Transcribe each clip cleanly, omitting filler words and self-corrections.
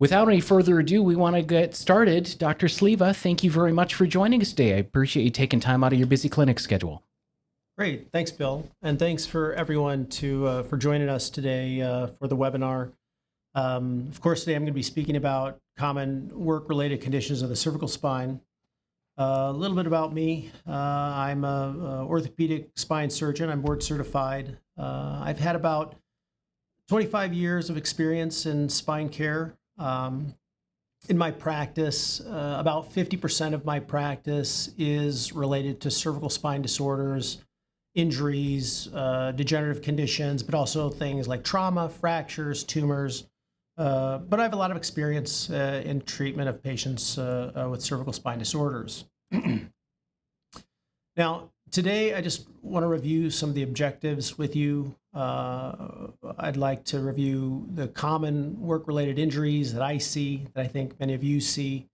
Without any further ado, we want to get started. Dr. Sliva, thank you very much for joining us today. I appreciate you taking time out of your busy clinic schedule. Great. Thanks, Bill. And thanks for everyone for joining us today for the webinar. Of course, today I'm going to be speaking about common work-related conditions of the cervical spine. A little bit about me. I'm an orthopedic spine surgeon. I'm board certified. I've had about 25 years of experience in spine care. In my practice, about 50% of my practice is related to cervical spine disorders, injuries, degenerative conditions, but also things like trauma, fractures, tumors. But I have a lot of experience in treatment of patients with cervical spine disorders. Now, today I just want to review some of the objectives with you. I'd like to review the common work-related injuries that I see, that I think many of you see.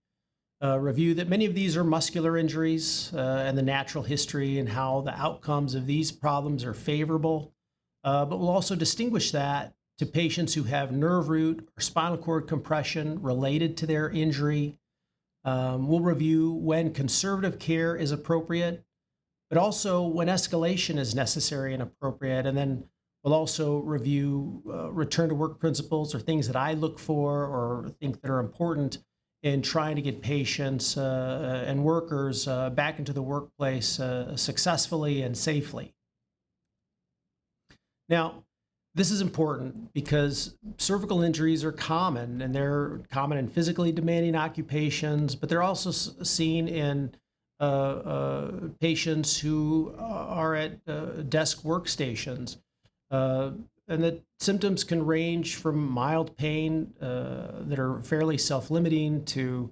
Review that many of these are muscular injuries and the natural history and how the outcomes of these problems are favorable. But we'll also distinguish that to patients who have nerve root or spinal cord compression related to their injury. We'll review when conservative care is appropriate, but also when escalation is necessary and appropriate. And then we'll also review return to work principles, or things that I look for or think that are important in trying to get patients and workers back into the workplace successfully and safely. Now, this is important because cervical injuries are common, and they're common in physically demanding occupations, but they're also seen in patients who are at desk workstations. And the symptoms can range from mild pain that are fairly self-limiting to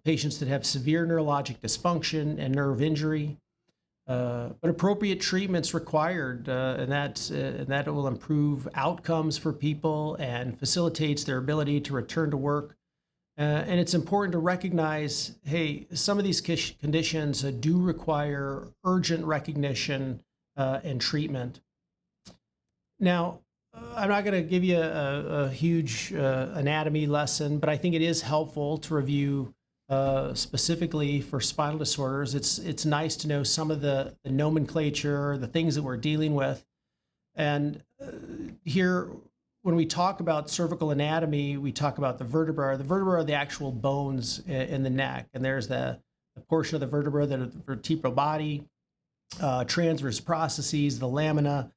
patients that have severe neurologic dysfunction and nerve injury. But appropriate treatment's required, and that will improve outcomes for people and facilitates their ability to return to work. And it's important to recognize, hey, some of these conditions do require urgent recognition and treatment. Now, I'm not going to give you a huge anatomy lesson, but I think it is helpful to review specifically for spinal disorders. It's nice to know some of the nomenclature, the things that we're dealing with. And here, when we talk about cervical anatomy, we talk about the vertebra. The vertebra are the actual bones in the neck, and there's the portion of the vertebra that are the vertebral body, transverse processes, the lamina,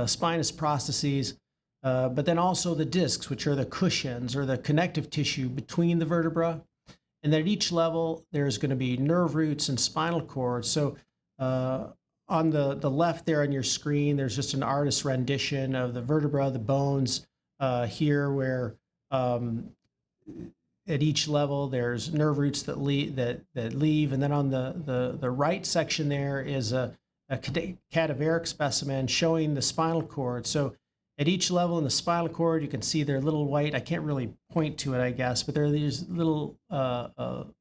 spinous processes, but then also the discs, which are the cushions or the connective tissue between the vertebra. And then at each level, there's going to be nerve roots and spinal cords. So on the left there on your screen, there's just an artist's rendition of the vertebra, the bones here, where at each level there's nerve roots that leave. And then on the right section there is a cadaveric specimen showing the spinal cord. So at each level in the spinal cord, you can see they're little white. I can't really point to it, I guess, but there are these little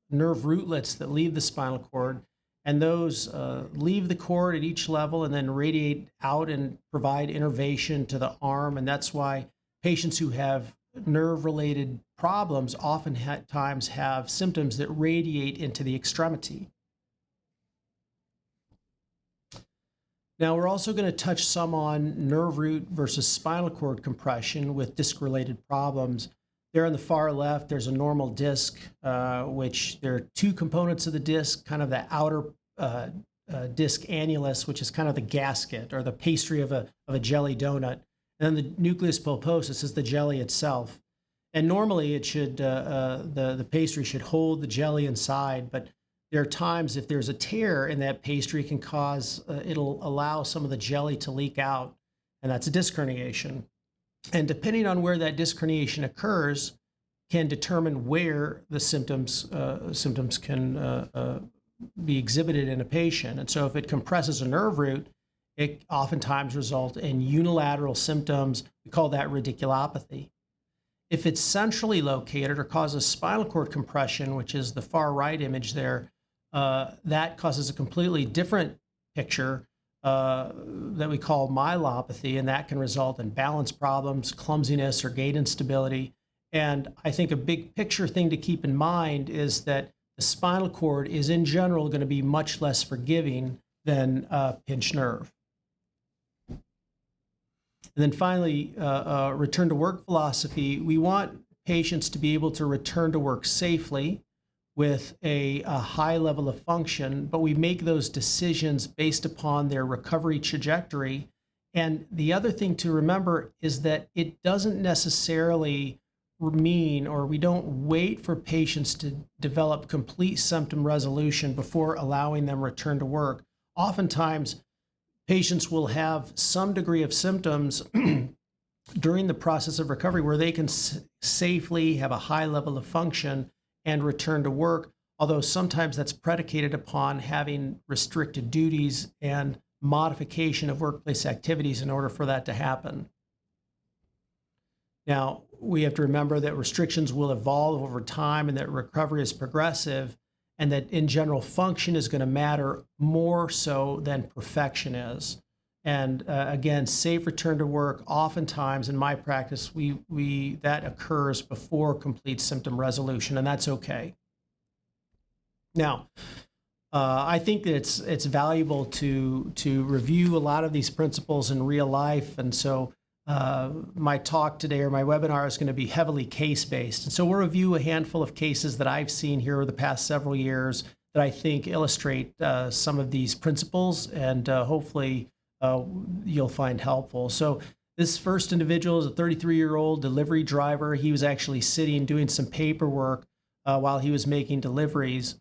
nerve rootlets that leave the spinal cord, and those leave the cord at each level and then radiate out and provide innervation to the arm. And that's why patients who have nerve-related problems oftentimes have symptoms that radiate into the extremity. Now, we're also going to touch some on nerve root versus spinal cord compression with disc-related problems. There on the far left, there's a normal disc, which there are two components of the disc, kind of the outer disc annulus, which is kind of the gasket or the pastry of a jelly donut. And then the nucleus pulposus is the jelly itself. And normally it should, the pastry should hold the jelly inside, but there are times if there's a tear in that pastry, it can cause, it'll allow some of the jelly to leak out, and that's a disc herniation. And depending on where that disc herniation occurs, can determine where the symptoms can be exhibited in a patient. And so if it compresses a nerve root, it oftentimes results in unilateral symptoms. We call that radiculopathy. If it's centrally located or causes spinal cord compression, which is the far right image there, that causes a completely different picture that we call myelopathy, and that can result in balance problems, clumsiness, or gait instability. And I think a big picture thing to keep in mind is that the spinal cord is in general going to be much less forgiving than a pinched nerve. And then finally, return to work philosophy. We want patients to be able to return to work safely with a high level of function, but we make those decisions based upon their recovery trajectory. And the other thing to remember is that it doesn't necessarily mean, or we don't wait for patients to develop complete symptom resolution before allowing them return to work. Oftentimes, patients will have some degree of symptoms during the process of recovery where they can safely have a high level of function and return to work, although sometimes that's predicated upon having restricted duties and modification of workplace activities in order for that to happen. Now, we have to remember that restrictions will evolve over time and that recovery is progressive, and that in general function is going to matter more so than perfection is. And again, safe return to work, oftentimes in my practice, that occurs before complete symptom resolution, and that's okay. Now, I think that it's valuable to review a lot of these principles in real life, and so my talk today, or my webinar, is going to be heavily case-based. And so we'll review a handful of cases that I've seen here over the past several years that I think illustrate some of these principles, and hopefully you'll find helpful. So this first individual is a 33-year-old delivery driver. He was actually sitting doing some paperwork while he was making deliveries.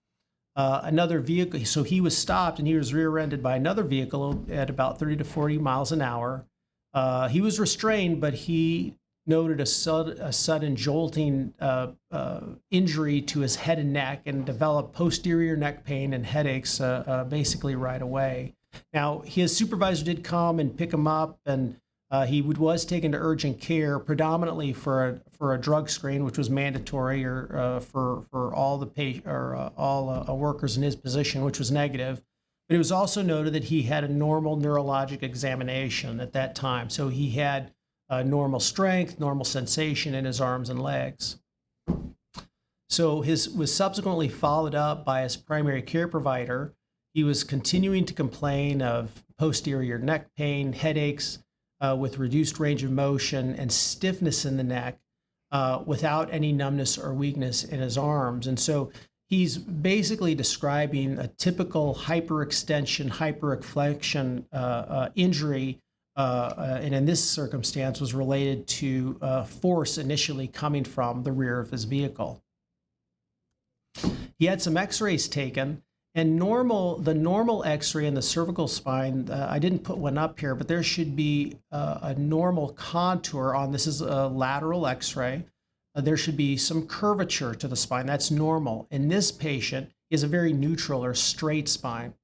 Another vehicle, so he was stopped and he was rear-ended by another vehicle at about 30 to 40 miles an hour. He was restrained, but he noted a sudden jolting injury to his head and neck, and developed posterior neck pain and headaches basically right away. Now, his supervisor did come and pick him up, and he was taken to urgent care, predominantly for a drug screen, which was mandatory, or for all the workers in his position, which was negative. But it was also noted that he had a normal neurologic examination at that time, so he had normal strength, normal sensation in his arms and legs. So his was subsequently followed up by his primary care provider. He was continuing to complain of posterior neck pain, headaches with reduced range of motion, and stiffness in the neck without any numbness or weakness in his arms. And so he's basically describing a typical hyperextension, hyperflexion injury, and in this circumstance was related to force initially coming from the rear of his vehicle. He had some x-rays taken, and the normal x-ray in the cervical spine, I didn't put one up here, but there should be a normal contour on this. Is a lateral x-ray. There should be some curvature to the spine. That's normal. In this patient, he has a very neutral or straight spine.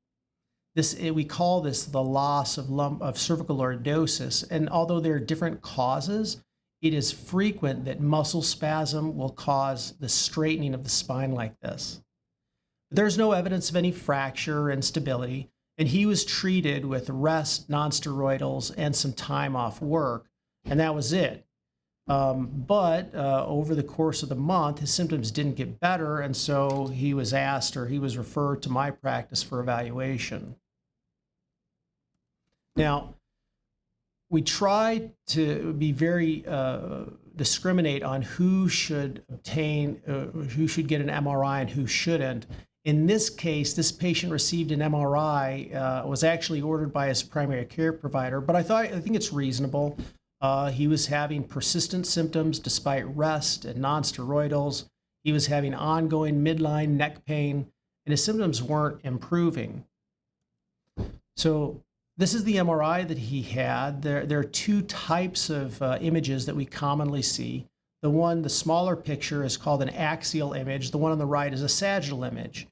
We call this the loss of cervical lordosis. And although there are different causes, it is frequent that muscle spasm will cause the straightening of the spine like this. There's no evidence of any fracture or instability, and he was treated with rest, nonsteroidals, and some time off work, and that was it. But over the course of the month, his symptoms didn't get better, and so he was referred to my practice for evaluation. Now, we try to be very discriminate on who should get an MRI and who shouldn't. In this case, this patient received an MRI, was actually ordered by his primary care provider, but I think it's reasonable. He was having persistent symptoms despite rest and nonsteroidals. He was having ongoing midline neck pain, and his symptoms weren't improving. So this is the MRI that he had. There are two types of images that we commonly see. The smaller picture is called an axial image. The one on the right is a sagittal image.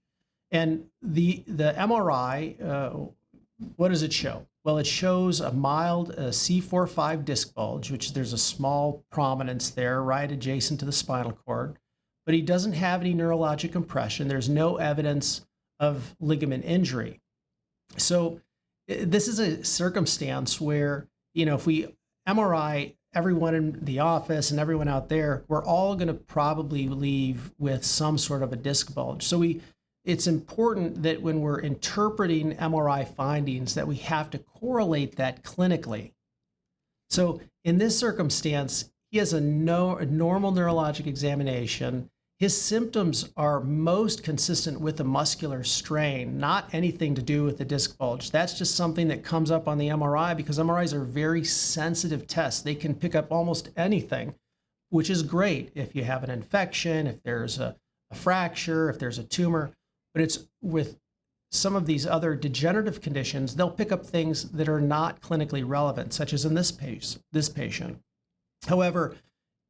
And the MRI, what does it show? Well, it shows a mild C4-5 disc bulge, which there's a small prominence there right adjacent to the spinal cord, but he doesn't have any neurologic compression. There's no evidence of ligament injury. So this is a circumstance where, if we MRI everyone in the office and everyone out there, we're all going to probably leave with some sort of a disc bulge. So it's important that when we're interpreting MRI findings that we have to correlate that clinically. So in this circumstance, he has a normal neurologic examination. His symptoms are most consistent with a muscular strain, not anything to do with the disc bulge. That's just something that comes up on the MRI because MRIs are very sensitive tests. They can pick up almost anything, which is great if you have an infection, if there's a fracture, if there's a tumor. But it's with some of these other degenerative conditions, they'll pick up things that are not clinically relevant, such as in this patient. However,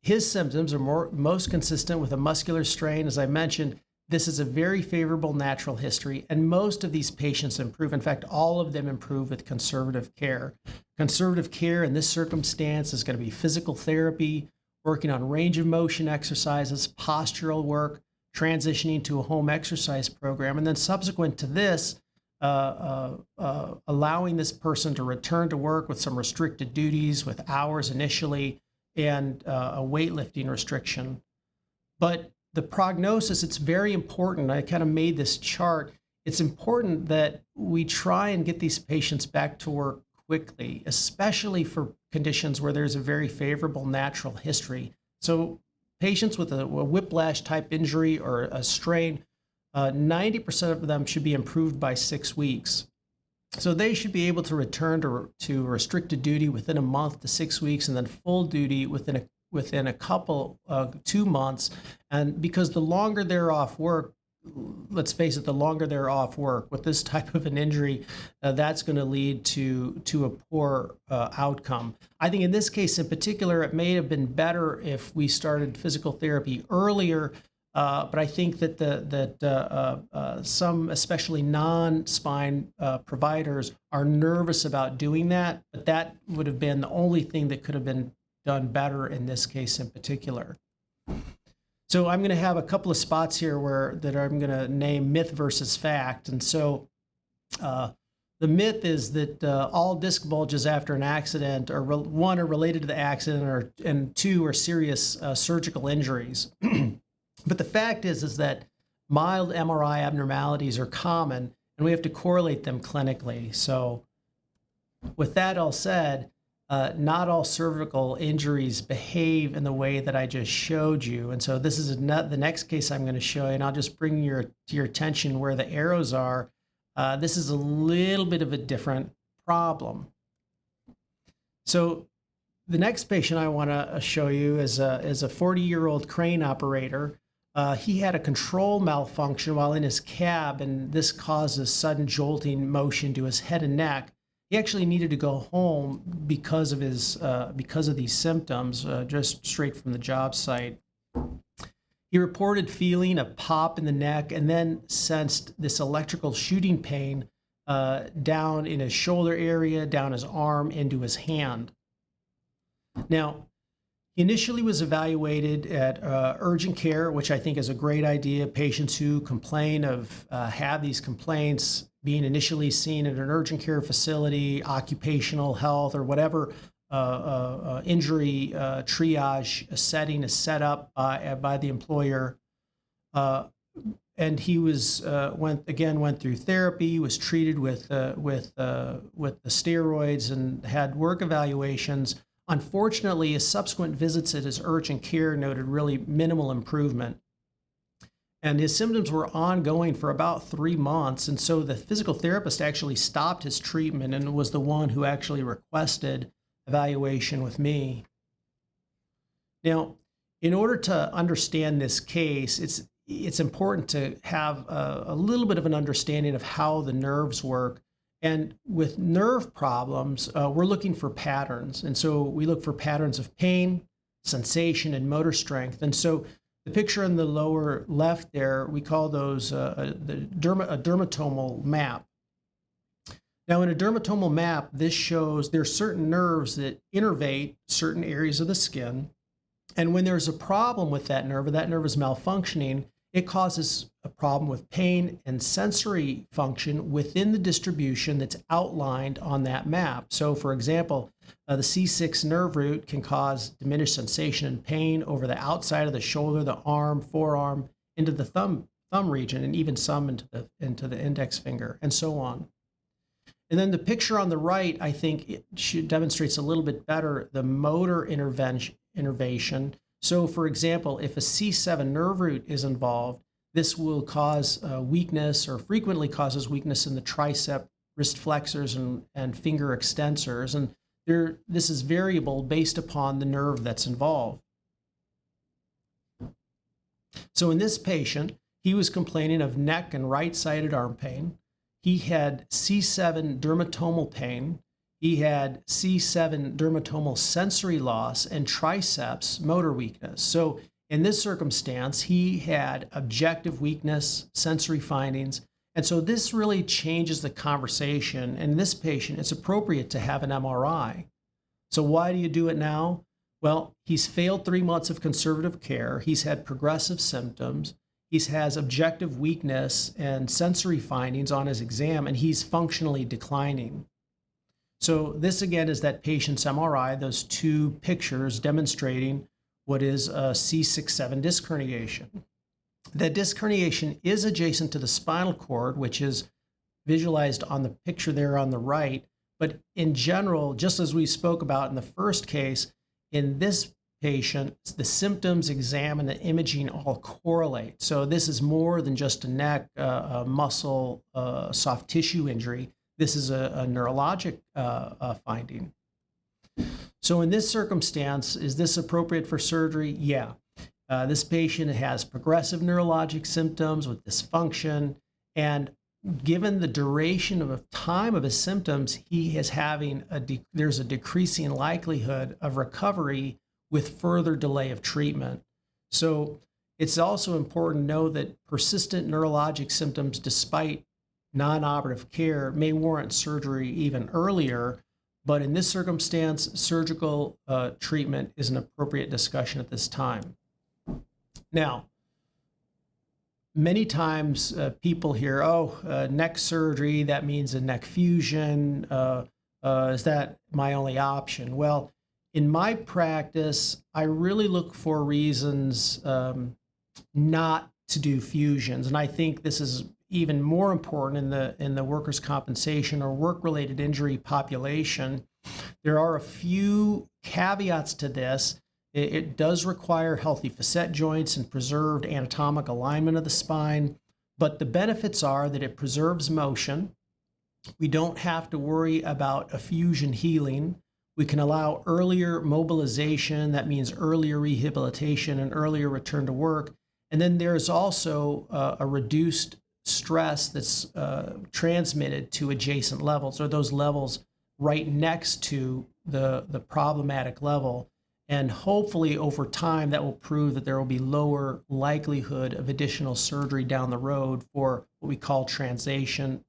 his symptoms are most consistent with a muscular strain. As I mentioned, this is a very favorable natural history, and most of these patients improve. In fact, all of them improve with conservative care. Conservative care in this circumstance is going to be physical therapy, working on range of motion exercises, postural work, transitioning to a home exercise program, and then subsequent to this, allowing this person to return to work with some restricted duties, with hours initially, and a weightlifting restriction. But the prognosis, it's very important. I kind of made this chart. It's important that we try and get these patients back to work quickly, especially for conditions where there's a very favorable natural history. So patients with a whiplash type injury or a strain, 90% of them should be improved by 6 weeks. So they should be able to return to restricted duty within a month to 6 weeks, and then full duty within a couple 2 months. And because the longer they're off work, let's face it, the longer they're off work with this type of an injury, that's going to lead to a poor outcome. I think in this case in particular, it may have been better if we started physical therapy earlier. But I think that some, especially non-spine providers, are nervous about doing that. But that would have been the only thing that could have been done better in this case in particular. So I'm going to have a couple of spots here that I'm going to name myth versus fact. And so the myth is that all disc bulges after an accident are related to the accident, and two are serious surgical injuries. But the fact is that mild MRI abnormalities are common, and we have to correlate them clinically. So with that all said, not all cervical injuries behave in the way that I just showed you. And so this is the next case I'm going to show you, and I'll just bring to your attention where the arrows are. This is a little bit of a different problem. So the next patient I want to show you is a 40-year-old crane operator. He had a control malfunction while in his cab, and this causes sudden jolting motion to his head and neck. He actually needed to go home because of these symptoms, just straight from the job site. He reported feeling a pop in the neck and then sensed this electrical shooting pain down in his shoulder area, down his arm, into his hand. Now, he initially was evaluated at urgent care, which I think is a great idea. Patients who complain have these complaints being initially seen at an urgent care facility, occupational health, or whatever injury triage setting is set up by the employer. And he went through therapy, was treated with the steroids, and had work evaluations. Unfortunately, his subsequent visits at his urgent care noted really minimal improvement. And his symptoms were ongoing for about 3 months. And so the physical therapist actually stopped his treatment and was the one who actually requested evaluation with me. Now, in order to understand this case, it's important to have a little bit of an understanding of how the nerves work. And with nerve problems, we're looking for patterns. And so we look for patterns of pain, sensation, and motor strength. And so the picture in the lower left there, we call those a dermatomal map. Now, in a dermatomal map, this shows there are certain nerves that innervate certain areas of the skin. And when there's a problem with that nerve, or that nerve is malfunctioning, it causes a problem with pain and sensory function within the distribution that's outlined on that map. So, for example, The C6 nerve root can cause diminished sensation and pain over the outside of the shoulder, the arm, forearm, into the thumb region, and even some into the index finger, and so on. And then the picture on the right, I think demonstrates a little bit better the motor innervation. So for example, if a C7 nerve root is involved, this will cause weakness, or frequently causes weakness, in the tricep, wrist flexors, and finger extensors. And this is variable based upon the nerve that's involved. So in this patient, he was complaining of neck and right-sided arm pain. He had C7 dermatomal pain. He had C7 dermatomal sensory loss and triceps motor weakness. So in this circumstance, he had objective weakness, sensory findings. And so this really changes the conversation. And in this patient, it's appropriate to have an MRI. So why do you do it now? Well, he's failed 3 months of conservative care. He's had progressive symptoms. He has objective weakness and sensory findings on his exam, and he's functionally declining. So this again is that patient's MRI, those two pictures demonstrating what is a C6-7 disc herniation. That disc herniation is adjacent to the spinal cord, which is visualized on the picture there on the right. But in general, just as we spoke about in the first case, in this patient, the symptoms, exam, and the imaging all correlate. So this is more than just a neck, a muscle, soft tissue injury. This is a neurologic finding. So in this circumstance, is this appropriate for surgery? Yeah. This patient has progressive neurologic symptoms with dysfunction, and given the duration of time of his symptoms, he is having there's a decreasing likelihood of recovery with further delay of treatment. So it's also important to know that persistent neurologic symptoms, despite non-operative care, may warrant surgery even earlier. But in this circumstance, surgical treatment is an appropriate discussion at this time. Now, many times people hear, neck surgery, that means a neck fusion. Is that my only option? Well, in my practice, I really look for reasons not to do fusions. And I think this is even more important in the workers' compensation or work-related injury population. There are a few caveats to this. It does require healthy facet joints and preserved anatomic alignment of the spine, but the benefits are that it preserves motion. We don't have to worry about a fusion healing. We can allow earlier mobilization. That means earlier rehabilitation and earlier return to work. And then there's also a reduced stress that's transmitted to adjacent levels, or those levels right next to the problematic level. And hopefully over time, that will prove that there will be lower likelihood of additional surgery down the road for what we call transition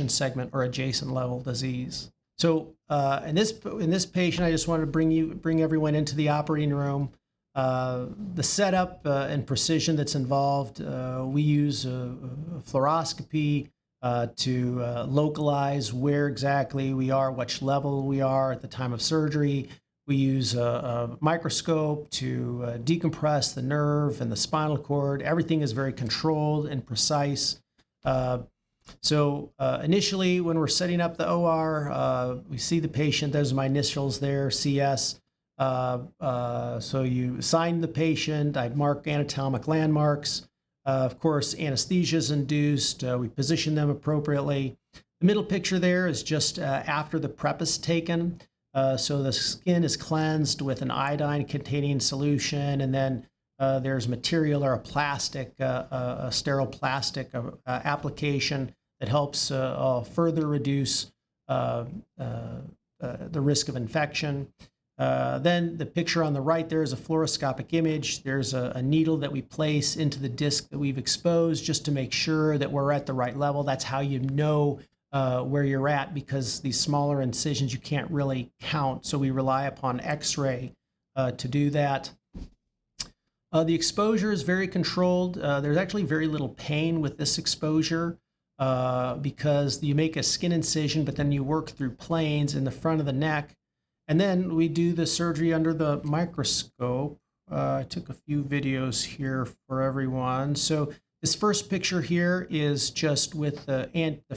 segment or adjacent level disease. So in this patient, I just wanted to bring everyone into the operating room. The setup and precision that's involved, we use a fluoroscopy to localize where exactly we are, which level we are at the time of surgery. We use a microscope to decompress the nerve and the spinal cord. Everything is very controlled and precise. So initially, when we're setting up the OR, we see the patient. There's my initials there, CS. So you assign the patient. I mark anatomic landmarks. Of course, anesthesia is induced. We position them appropriately. The middle picture there is just after the prep is taken. So the skin is cleansed with an iodine-containing solution, and then there's material or a plastic, a sterile plastic application that helps further reduce the risk of infection. Then the picture on the right there is a fluoroscopic image. There's a needle that we place into the disc that we've exposed just to make sure that we're at the right level. That's how you know where you're at, because these smaller incisions you can't really count. So we rely upon X-ray to do that. The exposure is very controlled. There's actually very little pain with this exposure because you make a skin incision, but then you work through planes in the front of the neck. And then we do the surgery under the microscope. I took a few videos here for everyone. So this first picture here is just with the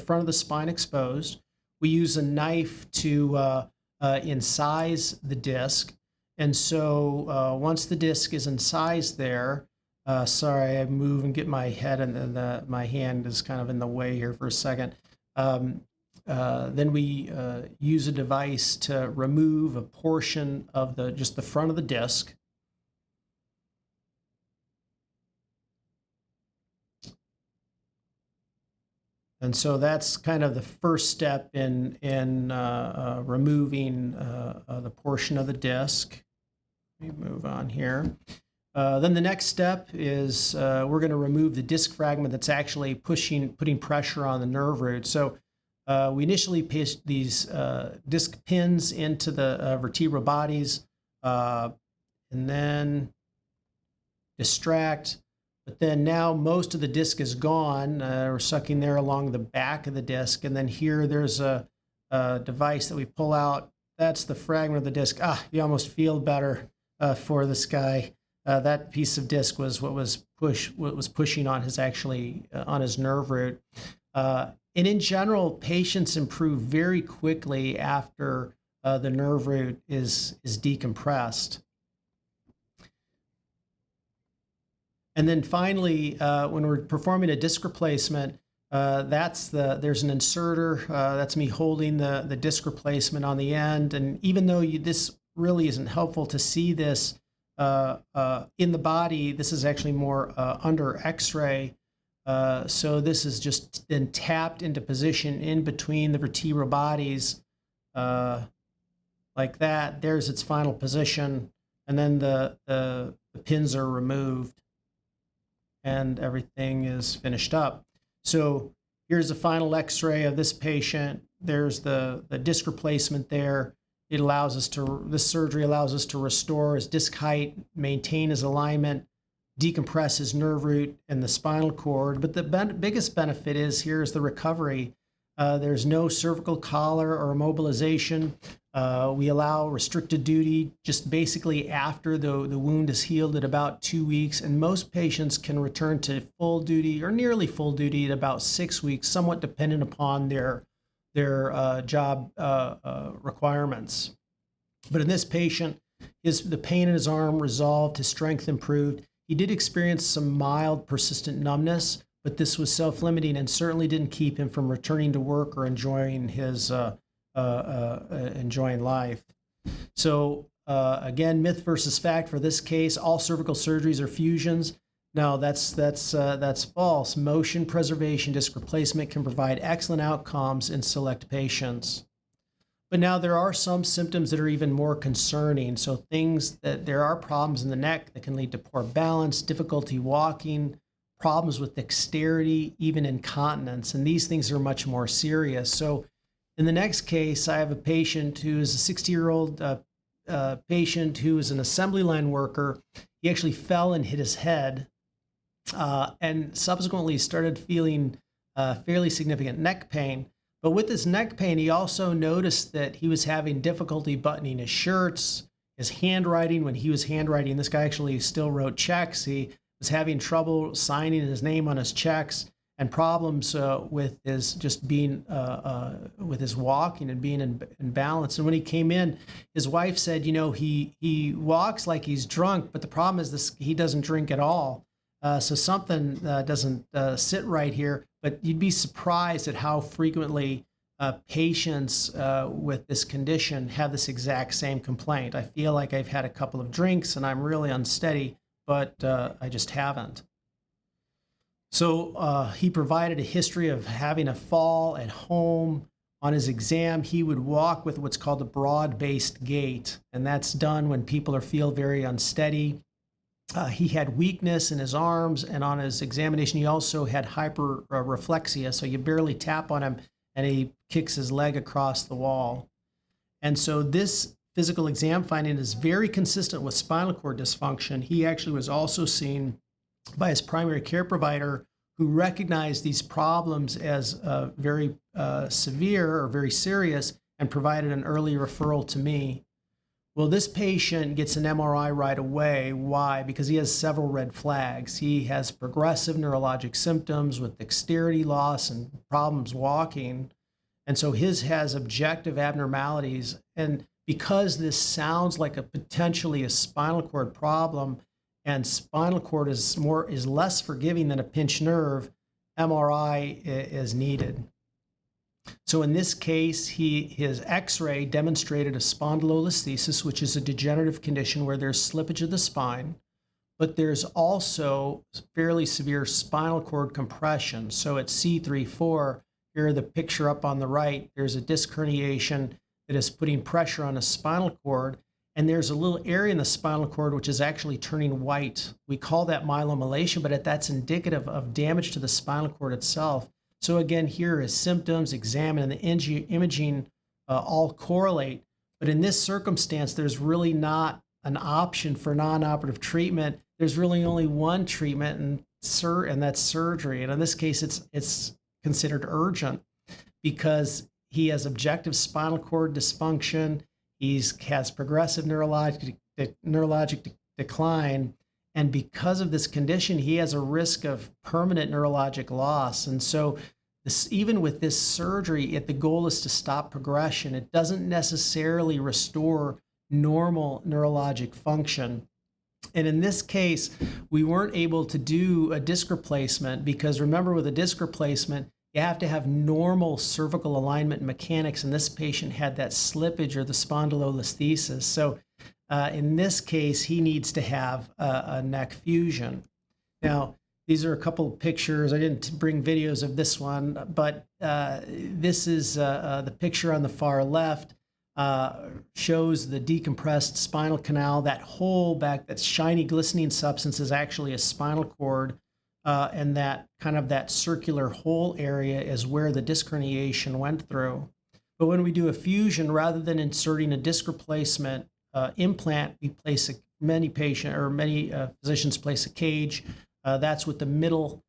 front of the spine exposed. We use a knife to incise the disc. And so once the disc is incised there, sorry, I move and get my head and my hand is kind of in the way here for a second. Then we use a device to remove a portion of just the front of the disc. And so that's kind of the first step in removing the portion of the disc. Let me move on here. Then the next step is we're going to remove the disc fragment that's actually putting pressure on the nerve root. So we initially paste these disc pins into the vertebral bodies and then distract. But then now most of the disc is gone. We're sucking there along the back of the disc. And then here there's a device that we pull out. That's the fragment of the disc. You almost feel better for this guy. That piece of disc was what was pushing on his nerve root. And in general, patients improve very quickly after the nerve root is decompressed. And then finally, when we're performing a disc replacement, there's an inserter. That's me holding the disc replacement on the end. And even though this really isn't helpful to see this in the body, this is actually more under X-ray. So this is just then tapped into position in between the vertebral bodies like that. There's its final position. And then the pins are removed and everything is finished up. So here's the final X-ray of this patient. There's the disc replacement there. This surgery allows us to restore his disc height, maintain his alignment, decompress his nerve root and the spinal cord. But the biggest benefit here's the recovery. There's no cervical collar or immobilization. We allow restricted duty just basically after the wound is healed at about 2 weeks. And most patients can return to full duty or nearly full duty at about 6 weeks, somewhat dependent upon their job requirements. But in this patient, the pain in his arm resolved, his strength improved. He did experience some mild persistent numbness, but this was self-limiting and certainly didn't keep him from returning to work or enjoying life. So again, myth versus fact for this case: all cervical surgeries are fusions. No, that's false. Motion preservation disc replacement can provide excellent outcomes in select patients. But now there are some symptoms that are even more concerning. So there are problems in the neck that can lead to poor balance, difficulty walking, problems with dexterity, even incontinence. And these things are much more serious. So in the next case, I have a patient who is a 60-year-old patient who is an assembly line worker. He actually fell and hit his head and subsequently started feeling fairly significant neck pain. But with his neck pain, he also noticed that he was having difficulty buttoning his shirts, his handwriting. When he was handwriting, this guy actually still wrote checks. He was having trouble signing his name on his checks, and problems with his with his walking and being in balance. And when he came in, his wife said, he walks like he's drunk, but the problem is he doesn't drink at all. So something doesn't sit right here. But you'd be surprised at how frequently patients with this condition have this exact same complaint. I feel like I've had a couple of drinks and I'm really unsteady, but I just haven't. So he provided a history of having a fall at home. On his exam, he would walk with what's called a broad-based gait, and that's done when people feel very unsteady. He had weakness in his arms, and on his examination, he also had hyperreflexia, so you barely tap on him, and he kicks his leg across the wall. And so this physical exam finding is very consistent with spinal cord dysfunction. He actually was also seen by his primary care provider, who recognized these problems as very severe or very serious and provided an early referral to me. Well, this patient gets an MRI right away. Why? Because he has several red flags. He has progressive neurologic symptoms with dexterity loss and problems walking. And so his has objective abnormalities. And because this sounds like a potentially a spinal cord problem, and spinal cord is less forgiving than a pinched nerve, MRI is needed. So in this case, his X-ray demonstrated a spondylolisthesis, which is a degenerative condition where there's slippage of the spine, but there's also fairly severe spinal cord compression. So at C3-4, here the picture up on the right, there's a disc herniation that is putting pressure on the spinal cord, and there's a little area in the spinal cord which is actually turning white. We call that myelomylation, but that's indicative of damage to the spinal cord itself. So again, here is symptoms, examine, and the imaging all correlate. But in this circumstance, there's really not an option for non-operative treatment. There's really only one treatment, and that's surgery. And in this case, it's considered urgent because he has objective spinal cord dysfunction. He has progressive neurologic decline. And because of this condition, he has a risk of permanent neurologic loss. And so even with this surgery, the goal is to stop progression. It doesn't necessarily restore normal neurologic function. And in this case, we weren't able to do a disc replacement because remember, with a disc replacement, you have to have normal cervical alignment mechanics. And this patient had that slippage or the spondylolisthesis. So in this case, he needs to have a neck fusion. Now, these are a couple of pictures. I didn't bring videos of this one, but this is the picture on the far left. Shows the decompressed spinal canal. That hole back, that shiny, glistening substance is actually a spinal cord, and that kind of that circular hole area is where the disc herniation went through. But when we do a fusion, rather than inserting a disc replacement implant, we place many physicians place a cage. That's what the middle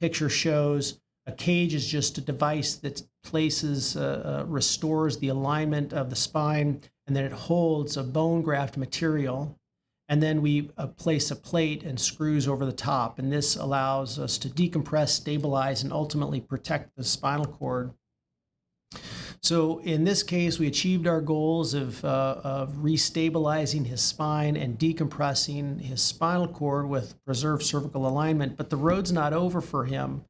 picture shows. A cage is just a device that restores the alignment of the spine, and then it holds a bone graft material. And then we place a plate and screws over the top. And this allows us to decompress, stabilize, and ultimately protect the spinal cord. So in this case, we achieved our goals of restabilizing his spine and decompressing his spinal cord with preserved cervical alignment, but the road's not over for him.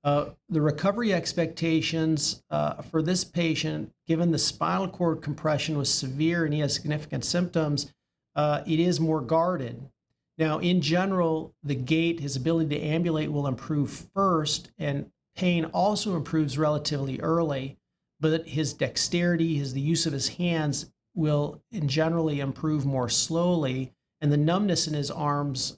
The recovery expectations for this patient, given the spinal cord compression was severe and he has significant symptoms, it is more guarded. Now, in general, the gait, his ability to ambulate will improve first, and pain also improves relatively early. But his dexterity, the use of his hands will generally improve more slowly, and the numbness in his arms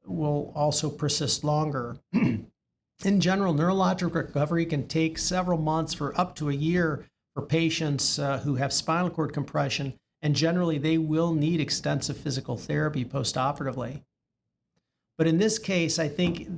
will also persist longer. In general, neurologic recovery can take several months for up to a year for patients who have spinal cord compression, and generally they will need extensive physical therapy postoperatively. But in this case, I think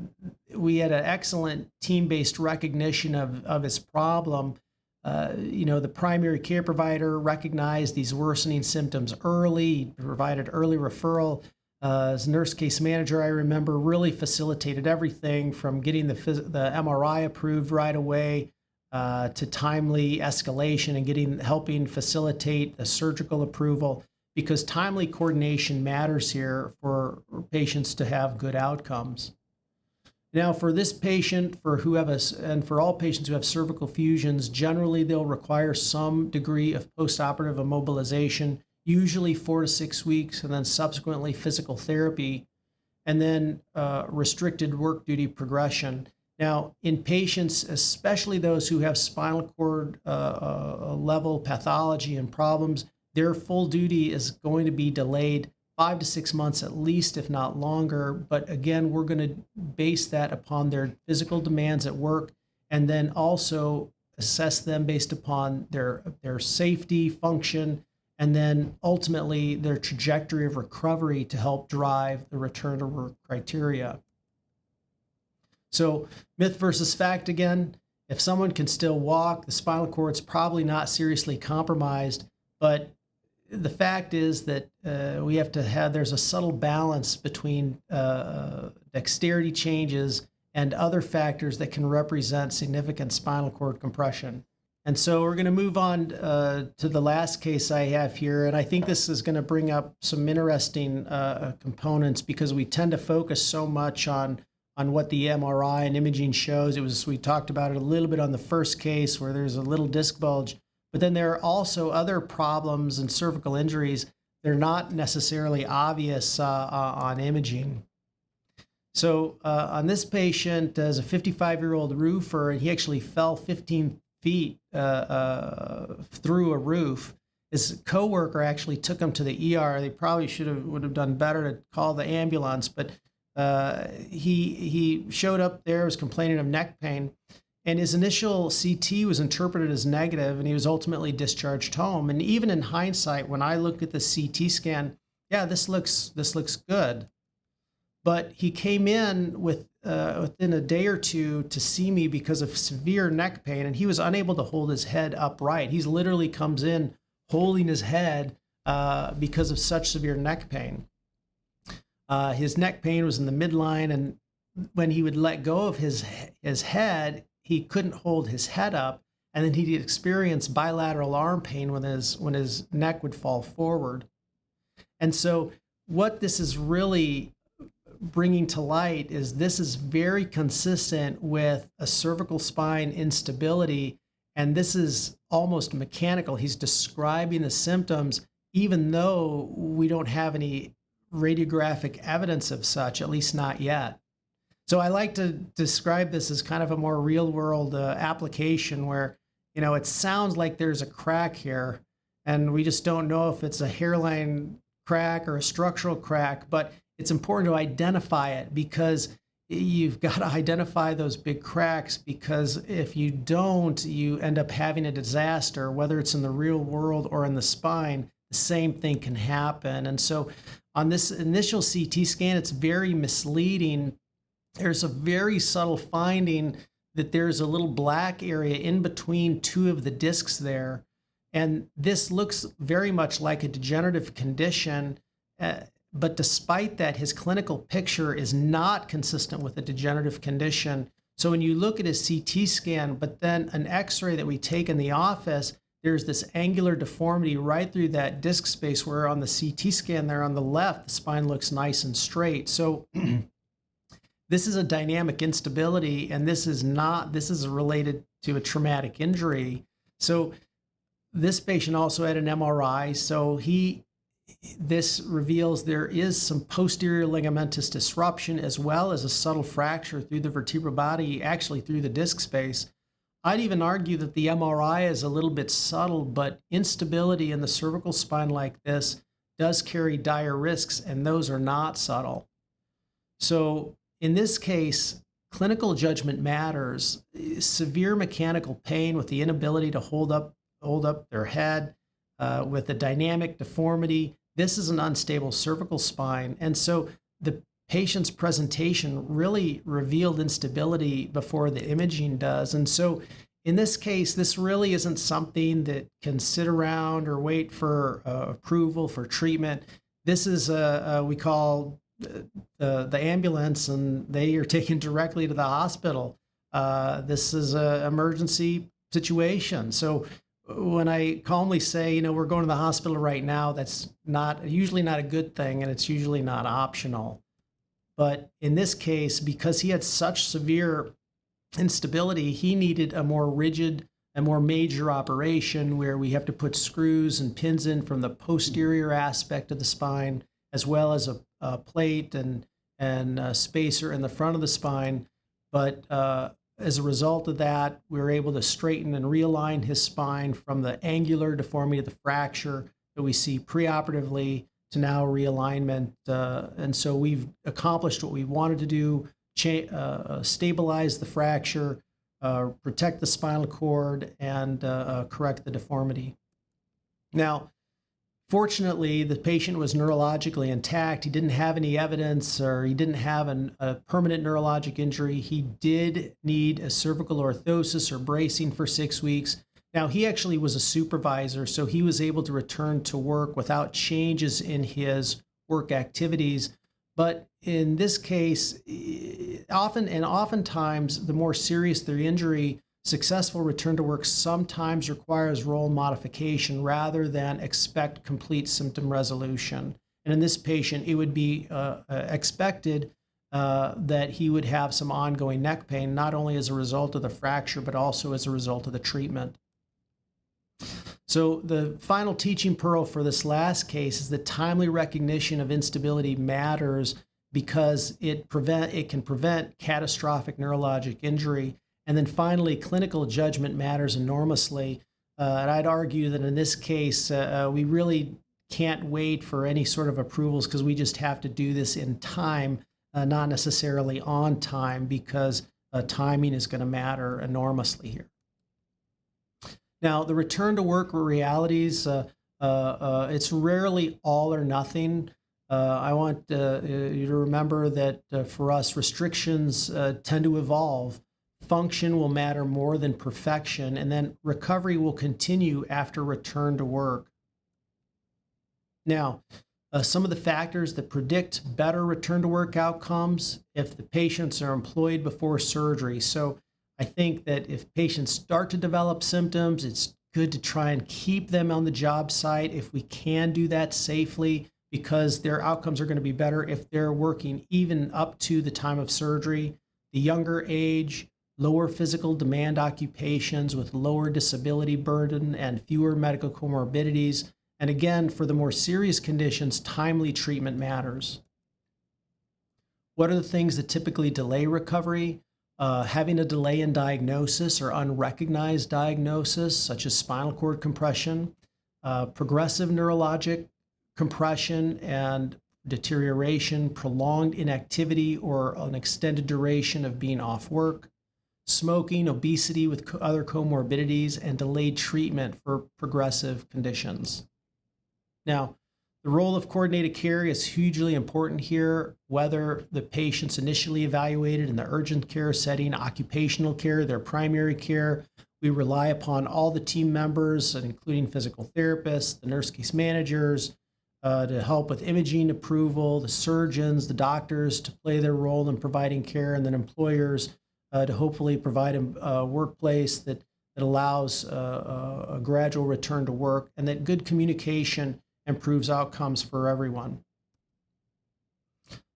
we had an excellent team-based recognition of his problem. The primary care provider recognized these worsening symptoms early, provided early referral. As nurse case manager, I remember really facilitated everything from getting the MRI approved right away to timely escalation and helping facilitate the surgical approval, because timely coordination matters here for patients to have good outcomes. Now, for this patient, and for all patients who have cervical fusions, generally they'll require some degree of postoperative immobilization, usually 4 to 6 weeks, and then subsequently physical therapy, and then restricted work duty progression. Now, in patients, especially those who have spinal cord level pathology and problems, their full duty is going to be delayed 5 to 6 months at least, if not longer. But again, we're going to base that upon their physical demands at work, and then also assess them based upon their safety, function, and then ultimately their trajectory of recovery to help drive the return to work criteria. So myth versus fact again, if someone can still walk, the spinal cord's probably not seriously compromised, but the fact is that we have to have, there's a subtle balance between dexterity changes and other factors that can represent significant spinal cord compression. And so we're going to move on to the last case I have here. And I think this is going to bring up some interesting components, because we tend to focus so much on what the MRI and imaging shows. We talked about it a little bit on the first case where there's a little disc bulge, but then there are also other problems and cervical injuries. They're not necessarily obvious on imaging. So on this patient, as a 55-year-old roofer, he actually fell 15 feet through a roof. His coworker actually took him to the ER. They probably would have done better to call the ambulance, but he showed up there, was complaining of neck pain, and his initial CT was interpreted as negative, and he was ultimately discharged home. And even in hindsight, when I look at the CT scan, yeah, this looks good. But he came in within a day or two to see me because of severe neck pain, and he was unable to hold his head upright. He's literally comes in holding his head because of such severe neck pain. His neck pain was in the midline, and when he would let go of his head, he couldn't hold his head up, and then he'd experience bilateral arm pain when his neck would fall forward. And so what this is really bringing to light is this is very consistent with a cervical spine instability, and this is almost mechanical. He's describing the symptoms even though we don't have any radiographic evidence of such, at least not yet. So I like to describe this as kind of a more real-world application where, it sounds like there's a crack here, and we just don't know if it's a hairline crack or a structural crack, but it's important to identify it, because you've got to identify those big cracks, because if you don't, you end up having a disaster, whether it's in the real world or in the spine. The same thing can happen. And so on this initial CT scan, it's very misleading. There's a very subtle finding that there's a little black area in between two of the discs there. And this looks very much like a degenerative condition. But despite that, his clinical picture is not consistent with a degenerative condition. So when you look at his CT scan, but then an X-ray that we take in the office, there's this angular deformity right through that disc space, where on the CT scan there on the left, the spine looks nice and straight. So this is a dynamic instability, and this is related to a traumatic injury. So this patient also had an MRI. So this reveals there is some posterior ligamentous disruption, as well as a subtle fracture through the vertebral body, actually through the disc space. I'd even argue that the MRI is a little bit subtle, but instability in the cervical spine like this does carry dire risks, and those are not subtle. So in this case, clinical judgment matters. Severe mechanical pain with the inability to hold up their head, with a dynamic deformity. This is an unstable cervical spine. And so the patient's presentation really revealed instability before the imaging does. And so in this case, this really isn't something that can sit around or wait for approval for treatment. This is we call the ambulance, and they are taken directly to the hospital. This is an emergency situation. So when I calmly say, we're going to the hospital right now, that's usually not a good thing, and it's usually not optional. But in this case, because he had such severe instability, he needed a more rigid, a more major operation where we have to put screws and pins in from the posterior aspect of the spine, as well as a plate and a spacer in the front of the spine. But as a result of that, we were able to straighten and realign his spine from the angular deformity of the fracture that we see preoperatively to now realignment. And so we've accomplished what we wanted to do, stabilize the fracture, protect the spinal cord, and correct the deformity. Now, fortunately, the patient was neurologically intact. He didn't have any evidence, or he didn't have a permanent neurologic injury. He did need a cervical orthosis or bracing for 6 weeks. Now, he actually was a supervisor, so he was able to return to work without changes in his work activities. But in this case, oftentimes, the more serious the injury, successful return to work sometimes requires role modification rather than expect complete symptom resolution. And in this patient, it would be expected that he would have some ongoing neck pain, not only as a result of the fracture, but also as a result of the treatment. So the final teaching pearl for this last case is that timely recognition of instability matters because it can prevent catastrophic neurologic injury. And then finally, clinical judgment matters enormously. And I'd argue that in this case, we really can't wait for any sort of approvals because we just have to do this in time, not necessarily on time, because timing is going to matter enormously here. Now, the return to work realities, it's rarely all or nothing. I want you to remember that for us, restrictions tend to evolve. Function will matter more than perfection, and then recovery will continue after return to work. Now, some of the factors that predict better return to work outcomes if the patients are employed before surgery. So I think that if patients start to develop symptoms, it's good to try and keep them on the job site if we can do that safely, because their outcomes are going to be better if they're working even up to the time of surgery. The younger age, lower physical demand occupations with lower disability burden and fewer medical comorbidities. And again, for the more serious conditions, timely treatment matters. What are the things that typically delay recovery? Having a delay in diagnosis or unrecognized diagnosis, such as spinal cord compression, progressive neurologic compression and deterioration, prolonged inactivity or an extended duration of being off work, smoking, obesity with other comorbidities, and delayed treatment for progressive conditions. Now, the role of coordinated care is hugely important here, whether the patient's initially evaluated in the urgent care setting, occupational care, their primary care. We rely upon all the team members, including physical therapists, the nurse case managers, to help with imaging approval, the surgeons, the doctors to play their role in providing care, and then employers to hopefully provide a workplace that allows a gradual return to work, and that good communication improves outcomes for everyone.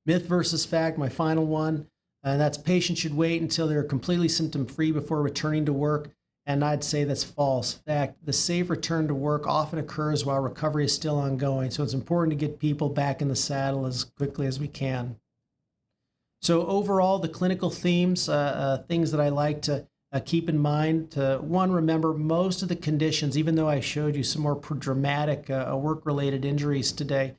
Myth versus fact, my final one, and that's patients should wait until they're completely symptom-free before returning to work, and I'd say that's false. In fact, the safe return to work often occurs while recovery is still ongoing, so it's important to get people back in the saddle as quickly as we can. So overall, the clinical themes, things that I like to keep in mind. One, remember most of the conditions, even though I showed you some more dramatic work-related injuries today,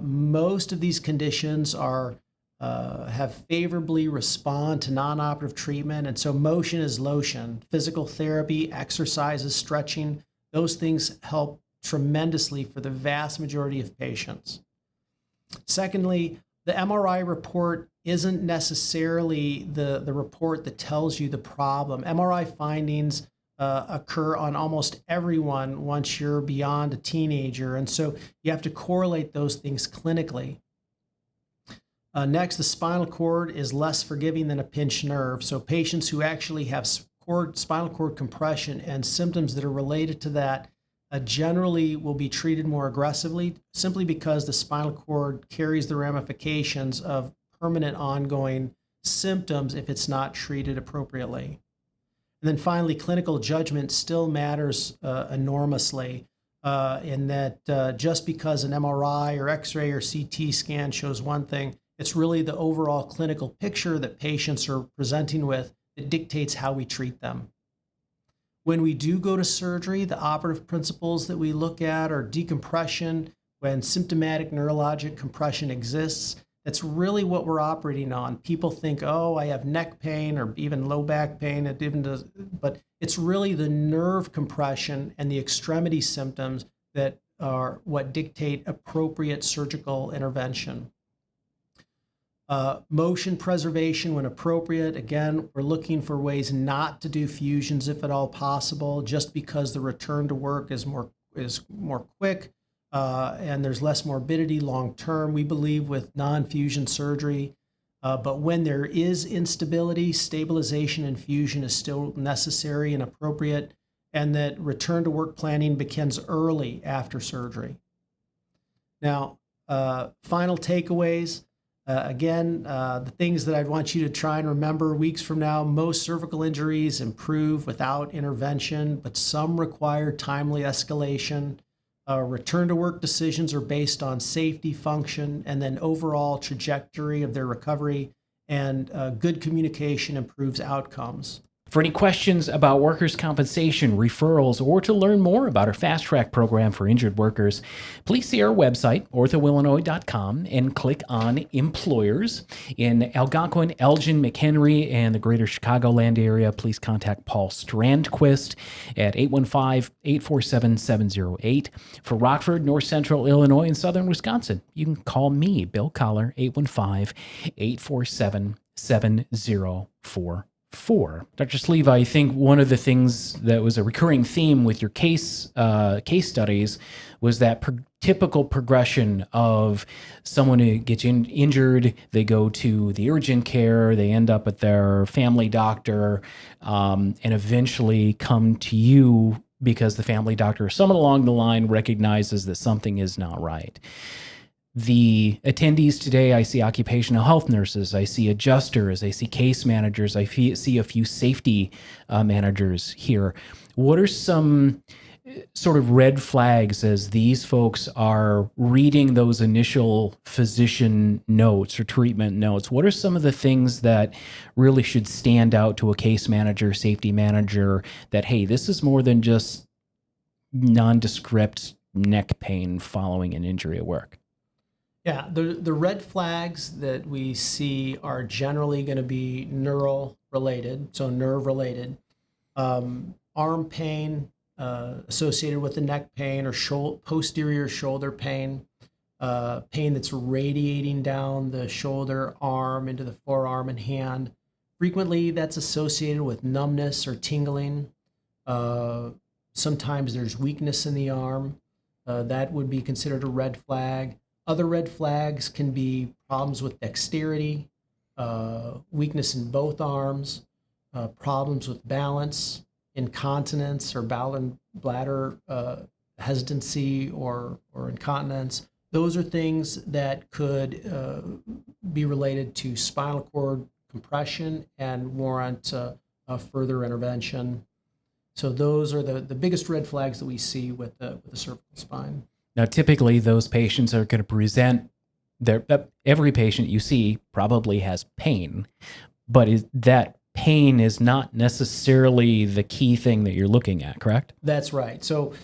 most of these conditions have favorably respond to non-operative treatment. And so motion is lotion, physical therapy, exercises, stretching, those things help tremendously for the vast majority of patients. Secondly, the MRI report isn't necessarily the report that tells you the problem. MRI findings occur on almost everyone once you're beyond a teenager, and so you have to correlate those things clinically. Next, the spinal cord is less forgiving than a pinched nerve, so patients who actually have spinal cord compression and symptoms that are related to that generally will be treated more aggressively, simply because the spinal cord carries the ramifications of permanent ongoing symptoms if it's not treated appropriately. And then finally, clinical judgment still matters enormously in that just because an MRI or X-ray or CT scan shows one thing, it's really the overall clinical picture that patients are presenting with that dictates how we treat them. When we do go to surgery, the operative principles that we look at are decompression when symptomatic neurologic compression exists. That's really what we're operating on. People think, oh, I have neck pain or even low back pain, but it's really the nerve compression and the extremity symptoms that are what dictate appropriate surgical intervention. Motion preservation when appropriate. Again, we're looking for ways not to do fusions if at all possible, just because the return to work is more quick and there's less morbidity long term, we believe, with non-fusion surgery. But when there is instability, stabilization and fusion is still necessary and appropriate, and that return to work planning begins early after surgery. Now, final takeaways. Again, the things that I'd want you to try and remember weeks from now: most cervical injuries improve without intervention, but some require timely escalation. Return to work decisions are based on safety, function, and then overall trajectory of their recovery, and good communication improves outcomes. For any questions about workers' compensation, referrals, or to learn more about our Fast Track program for injured workers, please see our website, OrthoIllinois.com, and click on Employers. In Algonquin, Elgin, McHenry, and the greater Chicagoland area, please contact Paul Strandquist at 815-847-708. For Rockford, North Central Illinois, and Southern Wisconsin, you can call me, Bill Collar, 815-847-7044. Dr. Sliva, I think one of the things that was a recurring theme with your case studies was that typical progression of someone who gets injured, they go to the urgent care, they end up at their family doctor, and eventually come to you because the family doctor or someone along the line recognizes that something is not right. The attendees today, I see occupational health nurses, I see adjusters, I see case managers, I see a few safety managers here. What are some sort of red flags as these folks are reading those initial physician notes or treatment notes? What are some of the things that really should stand out to a case manager, safety manager, that, hey, this is more than just nondescript neck pain following an injury at work? Yeah, the red flags that we see are generally going to be neural related, so nerve related, arm pain associated with the neck pain, or posterior shoulder pain, pain that's radiating down the shoulder, arm, into the forearm and hand. Frequently, that's associated with numbness or tingling. Sometimes there's weakness in the arm. That would be considered a red flag. Other red flags can be problems with dexterity, weakness in both arms, problems with balance, incontinence or bladder hesitancy or incontinence. Those are things that could be related to spinal cord compression and warrant further intervention. So those are the biggest red flags that we see with the cervical spine. Now, typically, those patients are going to present, every patient you see probably has pain, but that pain is not necessarily the key thing that you're looking at, correct? That's right. So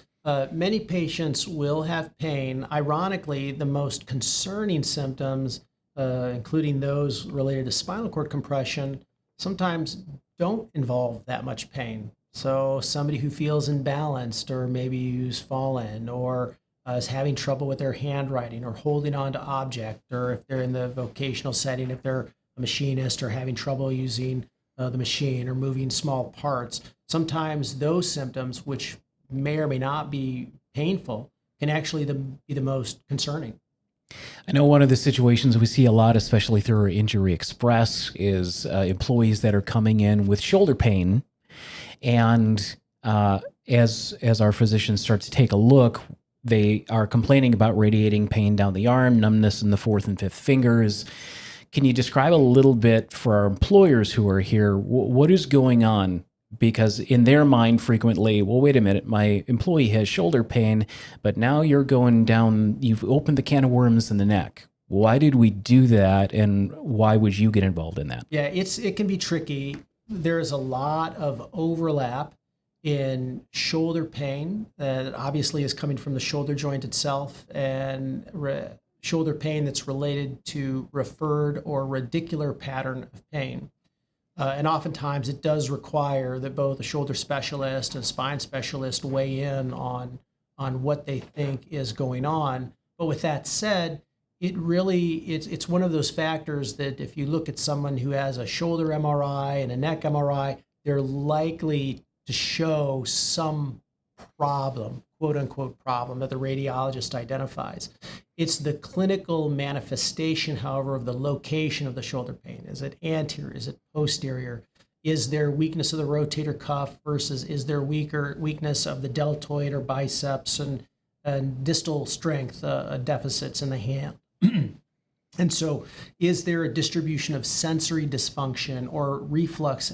many patients will have pain. Ironically, the most concerning symptoms, including those related to spinal cord compression, sometimes don't involve that much pain. So somebody who feels imbalanced, or maybe who's fallen, or is having trouble with their handwriting or holding on to object, or if they're in the vocational setting, if they're a machinist or having trouble using the machine or moving small parts. Sometimes those symptoms, which may or may not be painful, can actually be the most concerning. I know one of the situations we see a lot, especially through our Injury Express, is employees that are coming in with shoulder pain, and as our physicians start to take a look, they are complaining about radiating pain down the arm, numbness in the fourth and fifth fingers. Can you describe a little bit for our employers who are here, what is going on? Because in their mind, frequently, well, wait a minute, my employee has shoulder pain, but now you've opened the can of worms in the neck. Why did we do that, and why would you get involved in that? Yeah, it can be tricky. There's a lot of overlap in shoulder pain that obviously is coming from the shoulder joint itself, and shoulder pain that's related to referred or radicular pattern of pain. And oftentimes it does require that both a shoulder specialist and a spine specialist weigh in on what they think is going on. But with that said, it really, it's one of those factors that if you look at someone who has a shoulder MRI and a neck MRI, they're likely to show some problem, quote unquote problem, that the radiologist identifies. It's the clinical manifestation, however, of the location of the shoulder pain. Is it anterior? Is it posterior? Is there weakness of the rotator cuff versus is there weakness of the deltoid or biceps and distal strength deficits in the hand? And so, is there a distribution of sensory dysfunction or reflex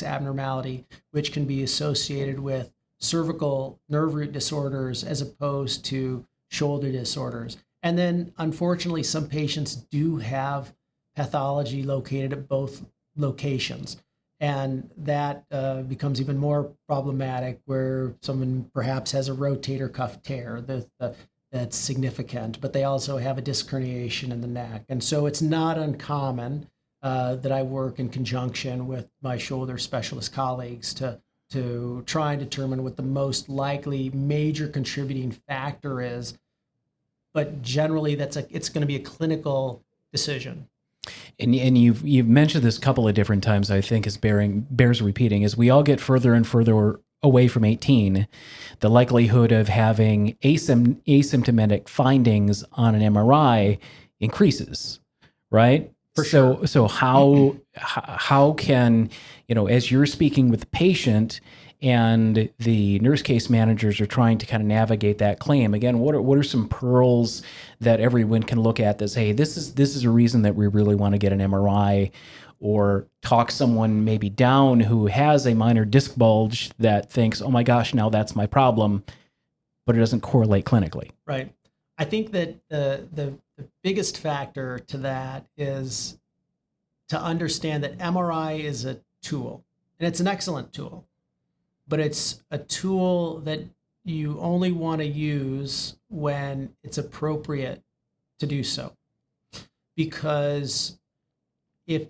abnormality, which can be associated with cervical nerve root disorders as opposed to shoulder disorders? And then, unfortunately, some patients do have pathology located at both locations. And that becomes even more problematic where someone perhaps has a rotator cuff tear that's significant, but they also have a disc herniation in the neck. And so it's not uncommon that I work in conjunction with my shoulder specialist colleagues to try and determine what the most likely major contributing factor is. But generally, it's going to be a clinical decision. And you've mentioned this a couple of different times. I think bears repeating. As we all get further and further away from 18, the likelihood of having asymptomatic findings on an MRI increases, right? For sure. So how can, as you're speaking with the patient and the nurse case managers are trying to kind of navigate that claim, again, what are some pearls that everyone can look at that say, hey, this is a reason that we really want to get an MRI, or talk someone maybe down who has a minor disc bulge that thinks, oh my gosh, now that's my problem, but it doesn't correlate clinically. Right. I think that the biggest factor to that is to understand that MRI is a tool, and it's an excellent tool, but it's a tool that you only want to use when it's appropriate to do so. Because if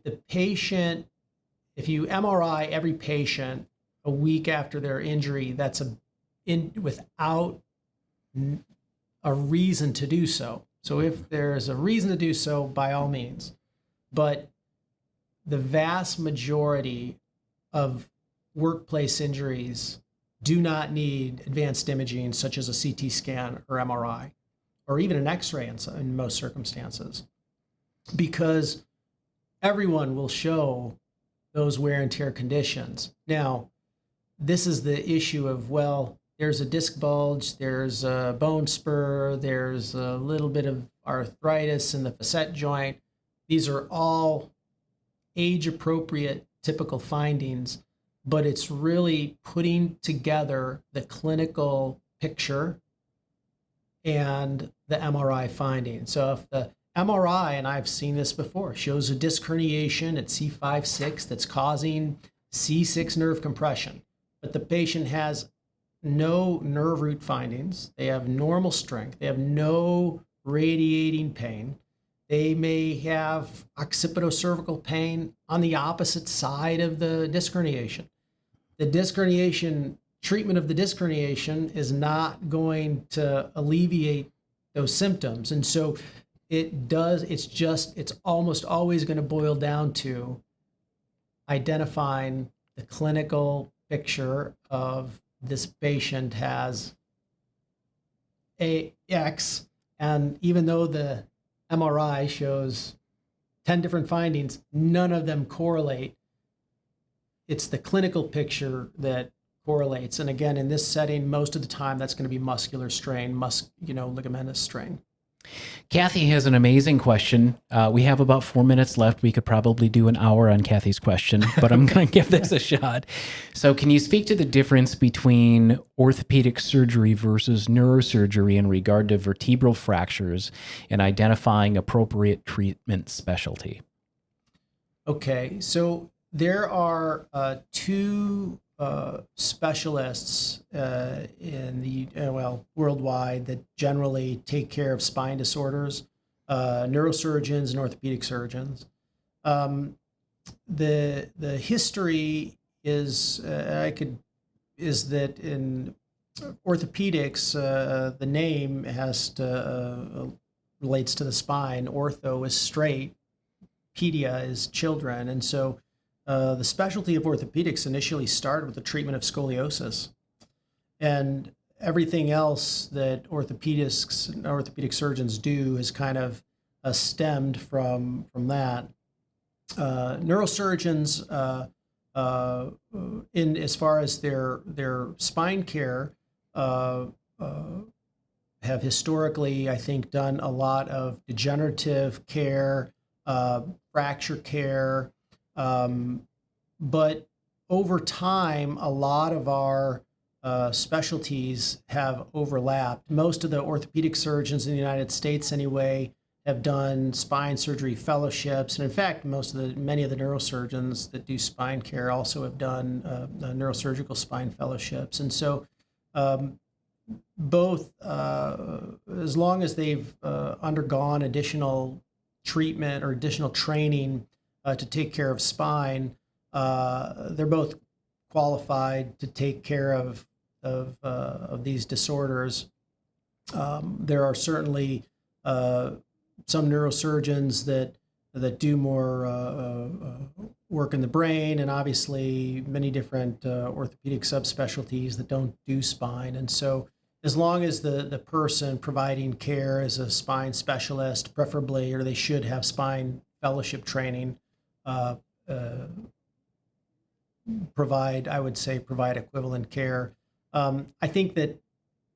you MRI every patient a week after their injury, that's without a reason to do so. So if there's a reason to do so, by all means. But the vast majority of workplace injuries do not need advanced imaging such as a CT scan or MRI, or even an X-ray in most circumstances, because everyone will show those wear and tear conditions. Now, this is the issue of, well, there's a disc bulge, there's a bone spur, there's a little bit of arthritis in the facet joint. These are all age-appropriate typical findings, but it's really putting together the clinical picture and the MRI finding. So if the MRI, and I've seen this before, shows a disc herniation at C5-6 that's causing C6 nerve compression, but the patient has no nerve root findings, they have normal strength, they have no radiating pain, they may have occipitocervical pain on the opposite side of the disc herniation. The disc herniation, treatment of the disc herniation is not going to alleviate those symptoms. And so it's almost always going to boil down to identifying the clinical picture of this patient has AX, and even though the MRI shows 10 different findings, none of them correlate. It's the clinical picture that correlates. And again, in this setting, most of the time, that's going to be muscular strain, ligamentous strain. Kathy has an amazing question. We have about 4 minutes left. We could probably do an hour on Kathy's question, but I'm going to give this a shot. So can you speak to the difference between orthopedic surgery versus neurosurgery in regard to vertebral fractures and identifying appropriate treatment specialty? Okay, so there are two specialists worldwide that generally take care of spine disorders, neurosurgeons and orthopedic surgeons. The history is that in orthopedics, the name has to relates to the spine. Ortho is straight, pedia is children. And so the specialty of orthopedics initially started with the treatment of scoliosis. And everything else that orthopedic surgeons do is kind of stemmed from that. Neurosurgeons, in as far as their spine care, have historically, I think, done a lot of degenerative care, fracture care, but over time, a lot of our specialties have overlapped. Most of the orthopedic surgeons in the United States, anyway, have done spine surgery fellowships, and in fact, many of the neurosurgeons that do spine care also have done neurosurgical spine fellowships. And so, both, as long as they've undergone additional treatment or additional training to take care of spine, they're both qualified to take care of these disorders. There are certainly some neurosurgeons that do more work in the brain, and obviously many different orthopedic subspecialties that don't do spine. And so as long as the person providing care is a spine specialist, preferably, or they should have spine fellowship training, provide equivalent care. I think that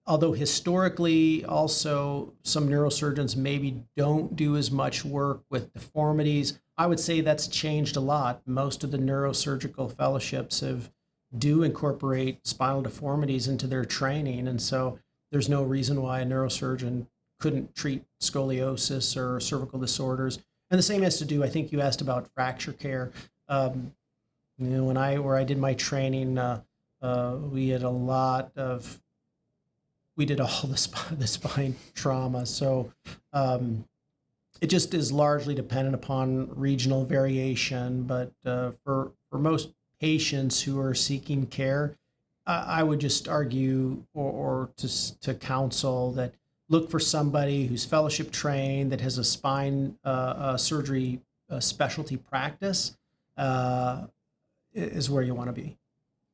although historically also some neurosurgeons maybe don't do as much work with deformities, I would say that's changed a lot. Most of the neurosurgical fellowships do incorporate spinal deformities into their training, and so there's no reason why a neurosurgeon couldn't treat scoliosis or cervical disorders. And the same has to do, I think you asked about fracture care. Where I did my training, we did all the spine trauma. So it just is largely dependent upon regional variation. But for most patients who are seeking care, I would just argue or to counsel that look for somebody who's fellowship trained, that has a spine surgery specialty practice, is where you want to be.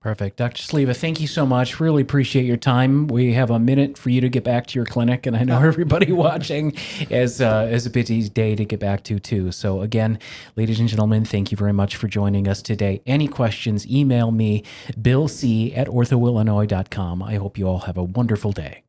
Perfect. Dr. Sliva, thank you so much. Really appreciate your time. We have a minute for you to get back to your clinic, and I know everybody watching is a busy day to get back to too. So again, ladies and gentlemen, thank you very much for joining us today. Any questions, email me, billc@orthoillinois.com. I hope you all have a wonderful day.